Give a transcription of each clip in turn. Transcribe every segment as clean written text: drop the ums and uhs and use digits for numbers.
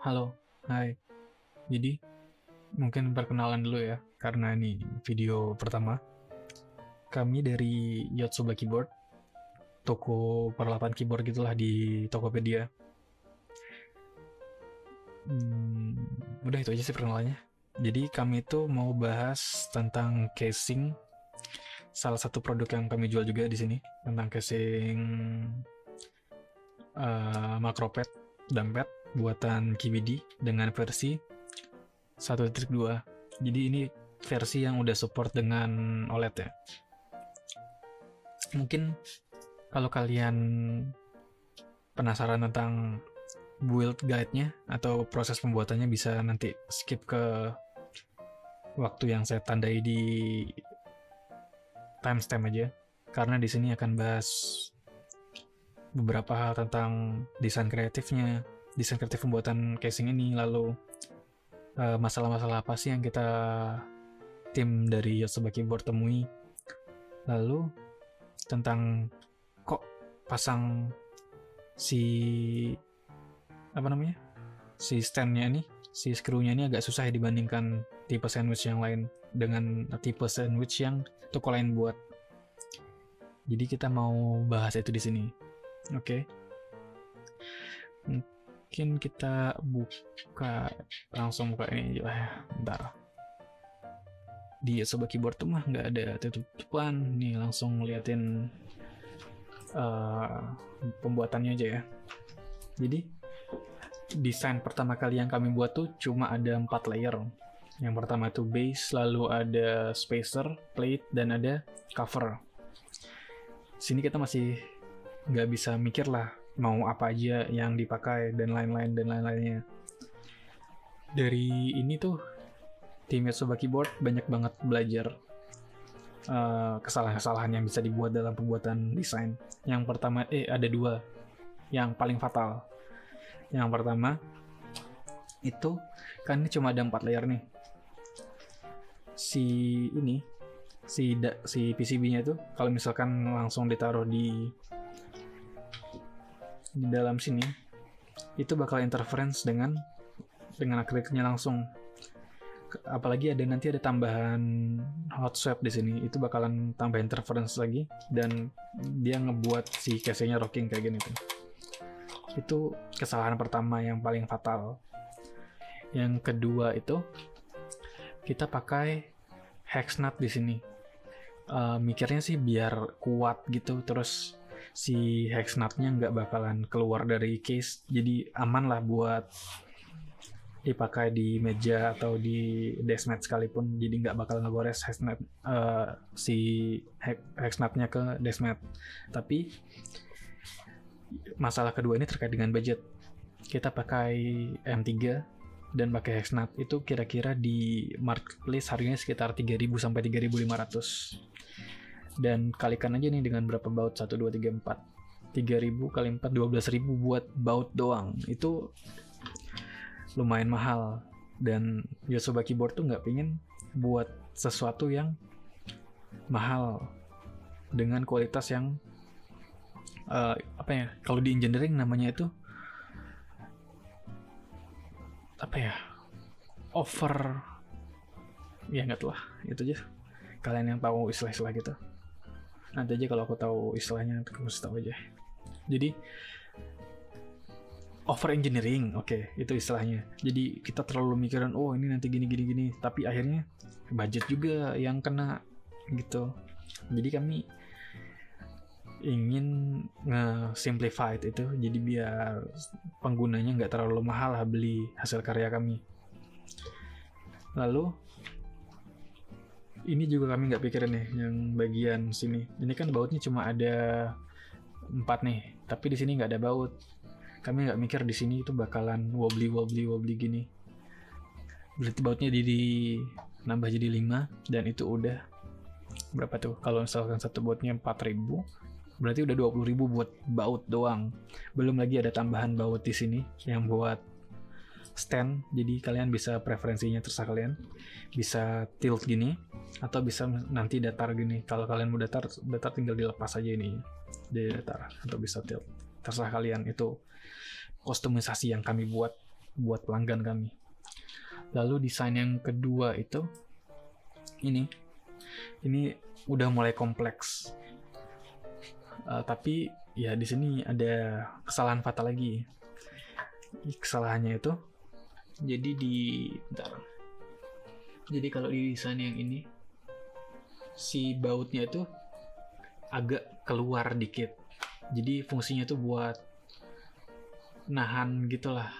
Halo, hai. Jadi, mungkin perkenalan dulu ya, karena ini video pertama. Kami dari Yotsuba Keyboard, toko peralatan keyboard gitulah di Tokopedia. Hmm, udah itu aja sih perkenalannya. Jadi kami itu mau bahas tentang casing, salah satu produk yang kami jual juga di sini, tentang casing Macropad Dumpad buatan KBD dengan versi 1.2. Jadi ini versi yang udah support dengan OLED ya. Mungkin kalau kalian penasaran tentang build guide-nya atau proses pembuatannya, bisa nanti skip ke waktu yang saya tandai di timestamp aja. Karena di sini akan bahas beberapa hal tentang desain kreatifnya, desain kreatif pembuatan casing ini, lalu masalah-masalah apa sih yang kita tim dari Yotsuba Keyboard temui, lalu tentang kok pasang si apa namanya si standnya nih, si screwnya ini agak susah ya dibandingkan tipe sandwich yang lain dengan tipe sandwich yang toko lain buat. Jadi kita mau bahas itu di sini. Oke. Mungkin kita buka langsung buka ini aja lah ya. Bentar. Di Sobat Keyboard tuh mah nggak ada tutupan. Nih langsung ngeliatin pembuatannya aja ya. Jadi desain pertama kali yang kami buat tuh cuma ada 4 layer. Yang pertama itu base, lalu ada spacer, plate, dan ada cover. Sini kita masih nggak bisa mikir lah mau apa aja yang dipakai dan lain-lainnya. Dari ini tuh tim Yotsuba Keyboard banyak banget belajar kesalahan-kesalahan yang bisa dibuat dalam pembuatan desain. Yang pertama ada 2 yang paling fatal. Yang pertama itu kan ini cuma ada 4 layer nih. Si PCB-nya itu kalau misalkan langsung ditaruh di dalam sini, itu bakal interference dengan akriliknya langsung. Apalagi nanti ada tambahan hot swap di sini, itu bakalan tambah interference lagi dan dia ngebuat si casingnya rocking kayak gini tuh. Itu kesalahan pertama yang paling fatal. Yang kedua itu kita pakai hex nut di sini. Mikirnya sih biar kuat gitu, terus si hex nutnya nggak bakalan keluar dari case, jadi aman lah buat dipakai di meja atau di deskmat sekalipun, jadi nggak bakal ngegores hex nut, si hex nutnya ke deskmat. Tapi masalah kedua ini terkait dengan budget. Kita pakai M3 dan pakai hex nut, itu kira-kira di marketplace harganya sekitar 3.000 sampai 3.500. Dan kalikan aja nih dengan berapa baut, 1, 2, 3, 4. 3.000 kali 4, 12.000 buat baut doang. Itu lumayan mahal. Dan Yotsuba Keyboard tuh nggak pingin buat sesuatu yang mahal dengan kualitas yang apa ya, kalau di engineering namanya itu apa ya, over, ya nggak tahu lah, itu aja. Kalian yang tahu istilah-istilah gitu, nanti aja kalau aku tahu istilahnya aku mesti tahu aja. Jadi over engineering, oke, itu istilahnya. Jadi kita terlalu mikirin ini nanti gini, tapi akhirnya budget juga yang kena gitu. Jadi kami ingin nge-simplify itu, jadi biar penggunanya nggak terlalu mahal lah beli hasil karya kami. Lalu ini juga kami nggak pikirin nih yang bagian sini. Ini kan bautnya cuma ada 4 nih, tapi di sini nggak ada baut. Kami nggak mikir di sini itu bakalan wobbly gini. Berarti bautnya di nambah jadi 5, dan itu udah berapa tuh? Kalau misalkan satu bautnya 4.000, berarti udah 20.000 buat baut doang. Belum lagi ada tambahan baut di sini yang buat stand, jadi kalian bisa preferensinya terserah kalian, bisa tilt gini atau bisa nanti datar gini. Kalau kalian mau datar tinggal dilepas aja ini, di datar, atau bisa tilt, terserah kalian. Itu kustomisasi yang kami buat. buat pelanggan kami. Lalu desain yang kedua itu ini udah mulai kompleks. Tapi ya di sini ada kesalahan fatal lagi. Kesalahannya itu jadi kalau di desain yang ini si bautnya itu agak keluar dikit. Jadi fungsinya itu buat nahan gitulah.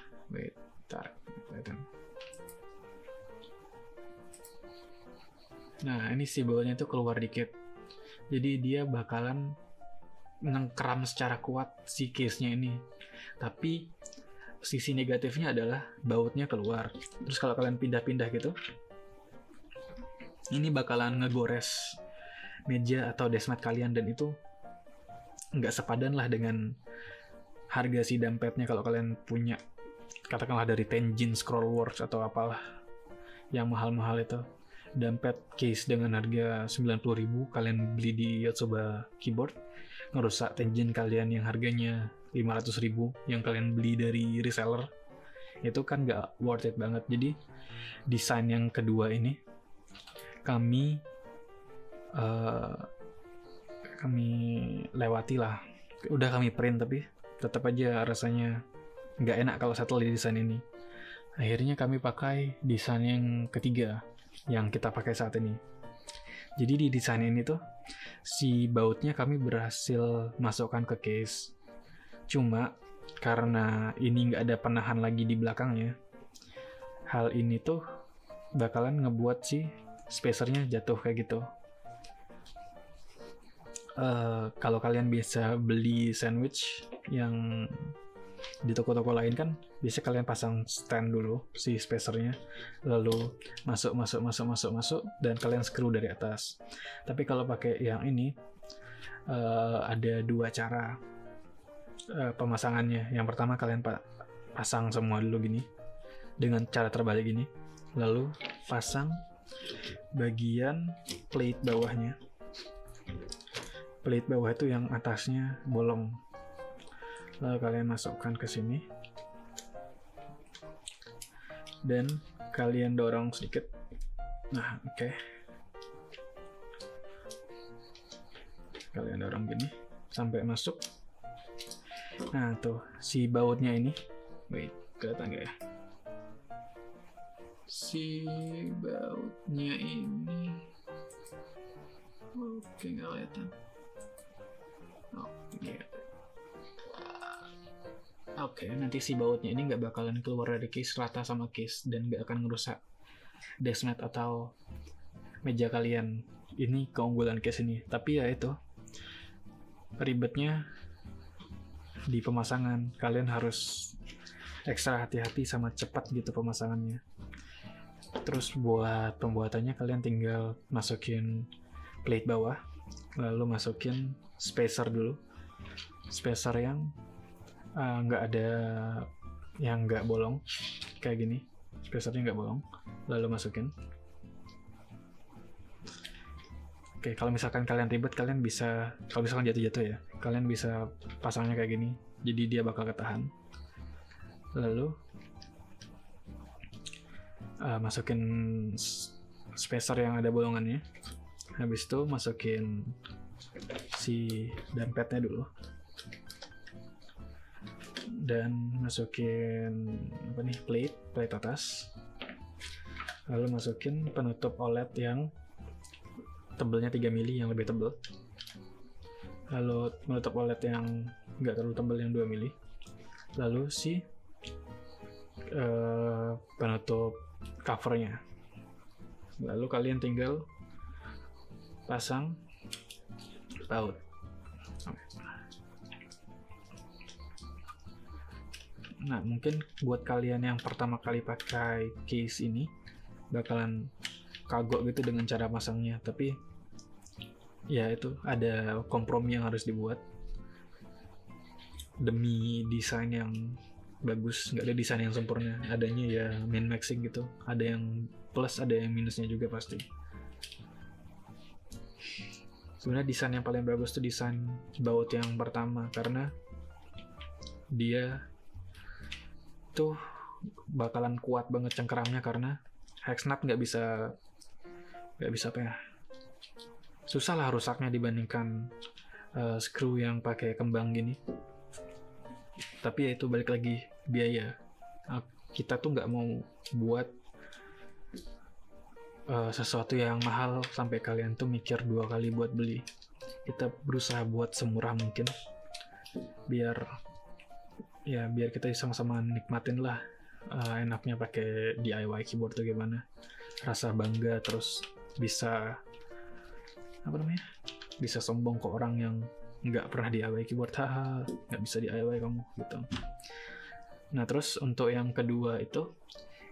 Nah, ini si bautnya itu keluar dikit. Jadi dia bakalan nengkeram secara kuat si case-nya ini. Tapi sisi negatifnya adalah bautnya keluar. Terus kalau kalian pindah-pindah gitu, ini bakalan ngegores meja atau deskmat kalian, dan itu nggak sepadan lah dengan harga si dampetnya. Kalau kalian punya katakanlah dari Tenjin Scrollworks atau apalah yang mahal-mahal itu, dampet case dengan harga 90.000 kalian beli di Yotsuba Keyboard, ngerusak Tenjin kalian yang harganya 500.000 yang kalian beli dari reseller, itu kan nggak worth it banget. Jadi desain yang kedua ini kami lewati lah, udah kami print, tapi tetap aja rasanya nggak enak kalau settle di desain ini. Akhirnya kami pakai desain yang ketiga yang kita pakai saat ini. Jadi di desain ini tuh si bautnya kami berhasil masukkan ke case. Cuma karena ini nggak ada penahan lagi di belakangnya, hal ini tuh bakalan ngebuat si spacernya jatuh kayak gitu. Kalau kalian biasa beli sandwich yang di toko-toko lain kan biasa kalian pasang stand dulu si spacernya, lalu masuk dan kalian screw dari atas. Tapi kalau pakai yang ini ada dua cara pemasangannya. Yang pertama kalian pasang semua dulu gini dengan cara terbalik gini, lalu pasang bagian plate bawahnya. Plate bawah itu yang atasnya bolong, lalu kalian masukkan ke sini dan kalian dorong sedikit. Nah, oke. Kalian dorong gini sampai masuk. Nah, tuh si bautnya ini, kelihatan nggak ya? Si bautnya ini, oke, nggak kelihatan. Oh, iya. Oke, nanti si bautnya ini nggak bakalan keluar dari case rata sama case dan nggak akan ngerusak deskmat atau meja kalian. Ini keunggulan case ini. Tapi ya itu, ribetnya di pemasangan. Kalian harus ekstra hati-hati sama cepat gitu pemasangannya. Terus buat pembuatannya kalian tinggal masukin plate bawah, lalu masukin spacer dulu. Spacer yang nggak ada, yang nggak bolong kayak gini, spacernya nggak bolong, lalu masukin. Oke, kalau misalkan kalian ribet, kalian bisa, kalau misalkan jatuh-jatuh ya, kalian bisa pasangnya kayak gini, jadi dia bakal ketahan. Lalu masukin spacer yang ada bolongannya. Habis itu masukin si dampetnya dulu. Dan masukin plate atas. Lalu masukin penutup OLED yang tebelnya 3 mili, yang lebih tebel. Lalu penutup OLED yang nggak terlalu tebel, yang 2 mili. Lalu si penutup covernya. Lalu kalian tinggal pasang baut. Nah, mungkin buat kalian yang pertama kali pakai case ini bakalan kagok gitu dengan cara pasangnya, tapi ya itu ada kompromi yang harus dibuat demi desain yang bagus. Nggak ada desain yang sempurna, adanya ya min maxing gitu, ada yang plus ada yang minusnya juga pasti. Sebenarnya desain yang paling bagus tuh desain baut yang pertama, karena dia tuh bakalan kuat banget cengkeramnya karena hex nut nggak bisa apa ya, susah lah rusaknya dibandingkan screw yang pakai kembang gini. Tapi ya itu balik lagi biaya. Kita tuh nggak mau buat sesuatu yang mahal sampai kalian tuh mikir 2 kali buat beli. Kita berusaha buat semurah mungkin biar kita sama-sama nikmatin lah enaknya pakai DIY keyboard tuh gimana, rasa bangga, terus bisa bisa sombong ke orang yang nggak pernah DIY keyboard, haha nggak bisa DIY kamu gitu. Nah terus untuk yang kedua itu,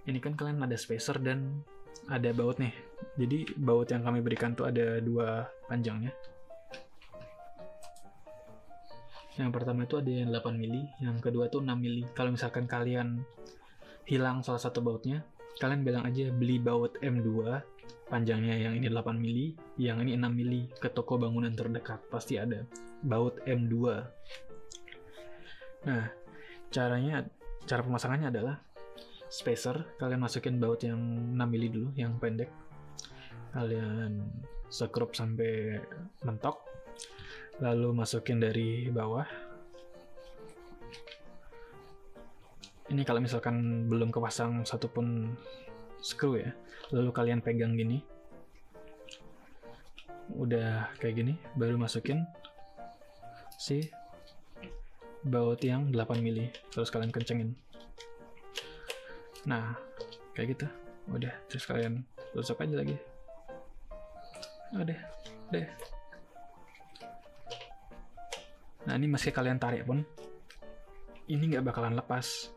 ini kan kalian ada spacer dan ada baut nih. Jadi baut yang kami berikan tuh ada 2 panjangnya. Yang pertama itu ada yang 8 mili, yang kedua tuh 6 mili. Kalau misalkan kalian hilang salah satu bautnya, kalian bilang aja beli baut M2 panjangnya yang ini 8 mili, yang ini 6 mili ke toko bangunan terdekat, pasti ada baut M2. Nah, cara pemasangannya adalah spacer, kalian masukin baut yang 6 mili dulu, yang pendek. Kalian sekrup sampai mentok, lalu masukin dari bawah. Ini kalau misalkan belum kepasang satupun screw ya, lalu kalian pegang gini, udah kayak gini, baru masukin si baut yang 8 mili, terus kalian kencengin. Nah, kayak gitu. Udah, terus kalian tusuk aja lagi. Udah. Nah, ini masih kalian tarik pun, ini nggak bakalan lepas.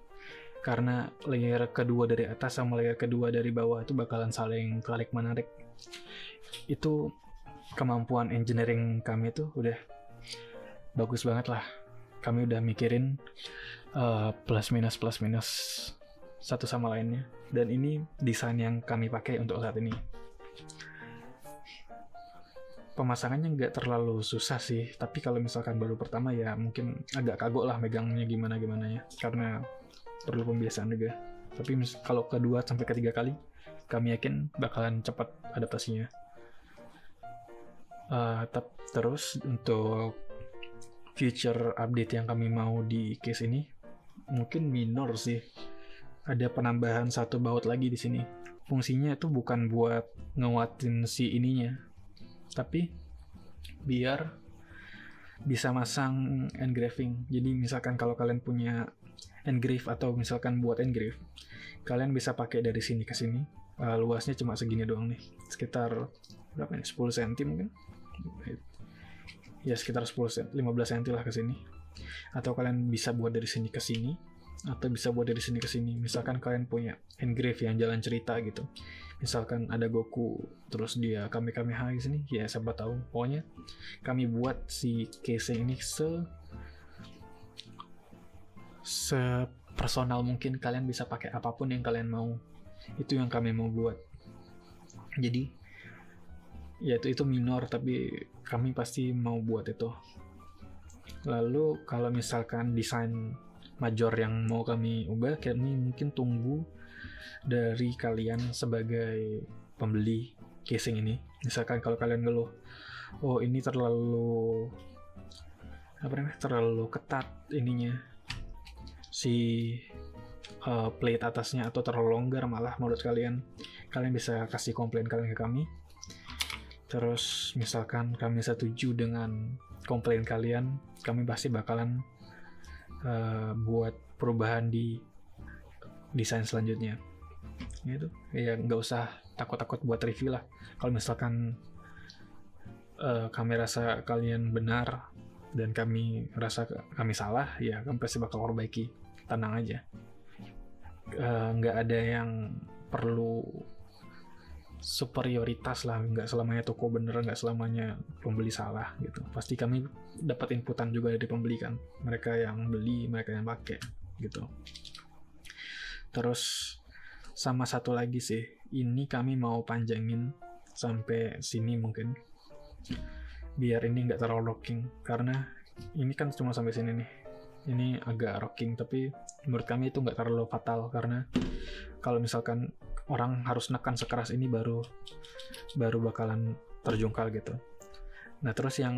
Karena layer kedua dari atas sama layer kedua dari bawah itu bakalan saling tarik-menarik. Itu kemampuan engineering kami tuh udah bagus banget lah. Kami udah mikirin plus minus satu sama lainnya, dan ini desain yang kami pakai untuk saat ini. Pemasangannya nggak terlalu susah sih, tapi kalau misalkan baru pertama ya mungkin agak kagok lah megangnya gimana ya, karena perlu pembiasaan juga. Tapi kalau kedua sampai ketiga kali, kami yakin bakalan cepat adaptasinya. Terus untuk future update yang kami mau di case ini mungkin minor sih. Ada penambahan 1 baut lagi di sini. Fungsinya itu bukan buat nguatin si ininya, tapi biar bisa masang engraving. Jadi misalkan kalau kalian punya engrave atau misalkan buat engrave, kalian bisa pakai dari sini ke sini. Luasnya cuma segini doang nih, sekitar berapa nih? 10 cm mungkin. Ya sekitar 15 cm lah ke sini. Atau kalian bisa buat dari sini ke sini, atau bisa buat dari sini ke sini. Misalkan kalian punya engrave yang jalan cerita gitu, misalkan ada Goku terus dia Kamehameha di sini, ya siapa tahu. Pokoknya kami buat si casing ini personal mungkin. Kalian bisa pakai apapun yang kalian mau, itu yang kami mau buat. Jadi ya itu minor, tapi kami pasti mau buat itu. Lalu kalau misalkan desain major yang mau kami ubah, kami mungkin tunggu dari kalian sebagai pembeli casing ini. Misalkan kalau kalian ngeluh, oh ini terlalu ketat ininya, si plate atasnya, atau terlalu longgar malah menurut kalian bisa kasih komplain kalian ke kami. Terus misalkan kami setuju dengan komplain kalian, kami pasti bakalan buat perubahan di desain selanjutnya. Gitu. Ya nggak usah takut-takut buat review lah. Kalau misalkan kami rasa kalian benar dan kami rasa kami salah, ya kami pasti bakal perbaiki. Tenang aja. Nggak ada yang perlu superioritas lah, nggak selamanya toko bener, nggak selamanya pembeli salah gitu. Pasti kami dapat inputan juga dari pembeli kan, mereka yang beli, mereka yang pakai gitu. Terus sama satu lagi sih, ini kami mau panjangin sampai sini mungkin, biar ini nggak terlalu locking, karena ini kan cuma sampai sini nih. ini agak rocking, tapi menurut kami itu nggak terlalu fatal karena kalau misalkan orang harus nekan sekeras ini baru bakalan terjungkal gitu. Nah terus yang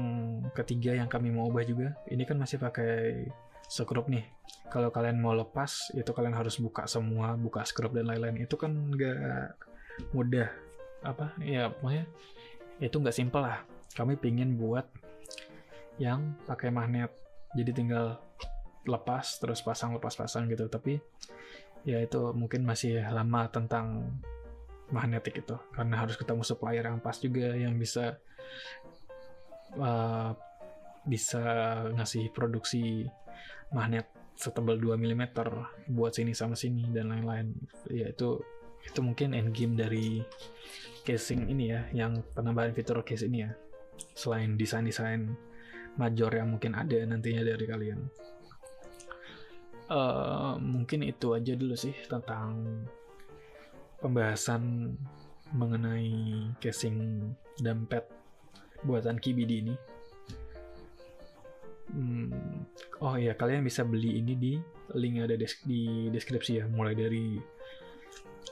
ketiga yang kami mau ubah juga, ini kan masih pakai skrup nih. Kalau kalian mau lepas itu kalian harus buka semua, buka skrup dan lain-lain. Itu kan nggak mudah, apa ya, pokoknya itu nggak simple lah. Kami pingin buat yang pakai magnet, jadi tinggal lepas terus pasang gitu. Tapi ya itu mungkin masih lama tentang magnetik itu, karena harus ketemu supplier yang pas juga yang bisa ngasih produksi magnet setebal 2 mm buat sini sama sini dan lain-lain. Ya itu mungkin endgame dari casing ini ya, yang penambahan fitur case ini ya, selain desain major yang mungkin ada nantinya dari kalian. Mungkin itu aja dulu sih tentang pembahasan mengenai casing dompet buatan KBD ini. Oh iya, kalian bisa beli ini di link ada di deskripsi ya, mulai dari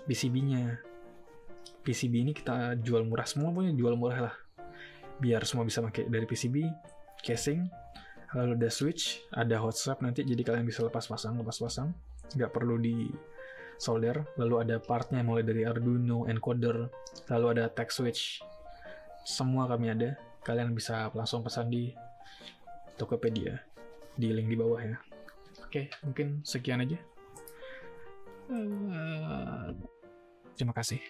PCB-nya. PCB ini kita jual murah, semua punya jual murah lah, biar semua bisa pakai dari PCB, casing, lalu ada switch, ada hot swap nanti, jadi kalian bisa lepas pasang, nggak perlu di solder. Lalu ada partnya mulai dari Arduino, encoder, lalu ada tech switch, semua kami ada. Kalian bisa langsung pesan di Tokopedia di link di bawah ya. Oke, mungkin sekian aja. Terima kasih.